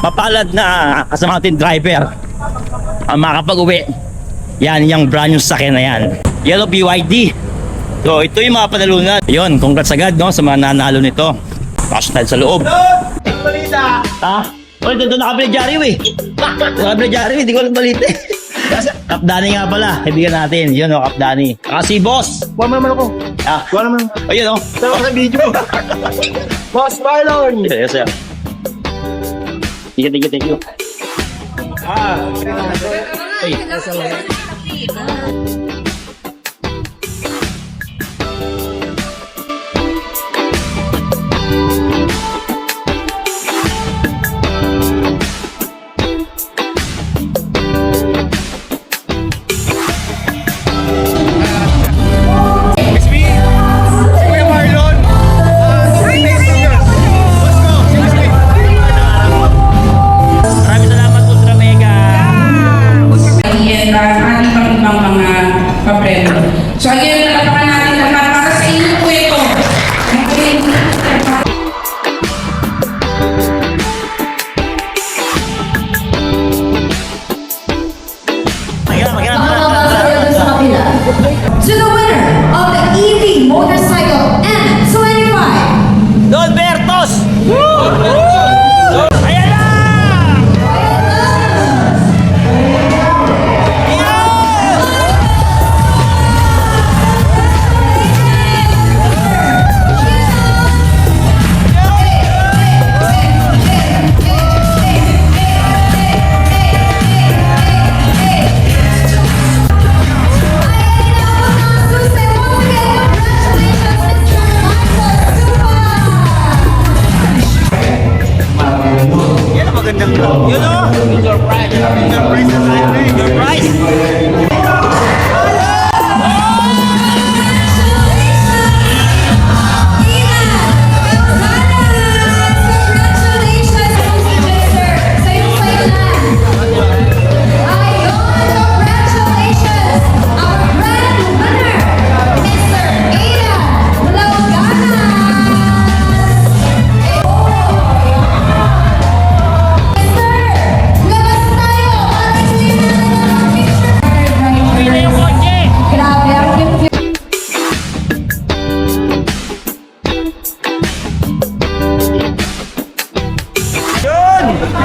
mapalad na kasama natin driver ang makapag-uwi. Yan, yung brand new sasakyan na yan. Yellow BYD. So, ito yung mga panalunan. Yun, congrats agad, no, sa mga nanalo nito. Pasok tayo sa loob. Ha? Oy, doon nakabili Jari, eh. Nakabili Jari, hindi ko alam balita. Kap Danny nga pala, kaibigan natin. Yun, Kap Danny. Si Boss. Kuha naman ako. Kuha naman. Ayun, Tara sa video. Boss Marlon. Yes, sir. Thank you. Ay. So again, nalapakan natin lahat para sa inyo po ito. To the winner of the EV Motorcycle M25. Don Bertos! Ayan na! Yun o! Your price! Your price!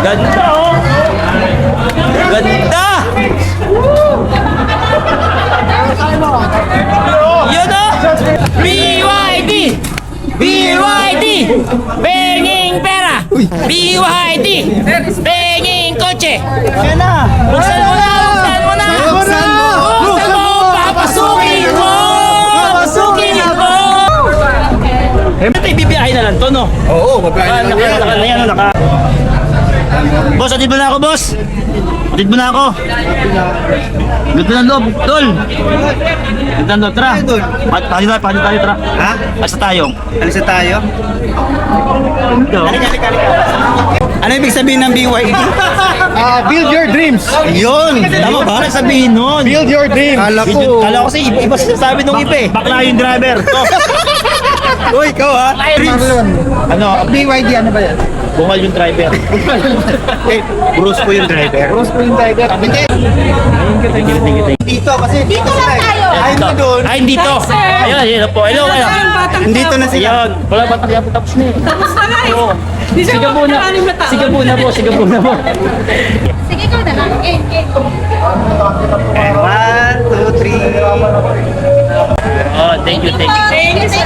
Ganda oh! Ganda! Yun oh! BYD! BYD! Penging pera! BYD! Penging kotse! Yan na! Buksan mo na! Buksan mo na! Buksan mo! Papasukin mo! Papasukin mo! Bibiyahin na lang to, no? Oo, babae na Naka. Boss, atid mo na ako, boss. Atid mo na ako. Ganda ng loob, tol. Ganda ng loob, tara. Pati tayo, tara. Ha? Asa tayo? Alisa tayo? Ito. Ano ibig sabihin ng BYD? Build your dreams. Yun! Tama ba? Ano sabihin nun? Build your dreams. Kala ko kasi iba sinasabi nung iba eh. Bakla yung driver. Uy, ikaw ha? Marlon. Ano? BYD ano ba yan? Bungal yung driver. Bruce po yung driver. Rose po yung tiger. Hindi. Thank you. Dito kasi. Dito lang tayo. Ay mo doon. Ay, dito. Ayun po. Hello, kayo. Dito na sila. Ayun. Wala ba tayo tapos na eh. Tapos na nga eh. Oo. Sigaw muna. Sigaw muna po. Sige, ikaw na lang. And 1, 2, 3. Oh, thank you. Thank you, sir.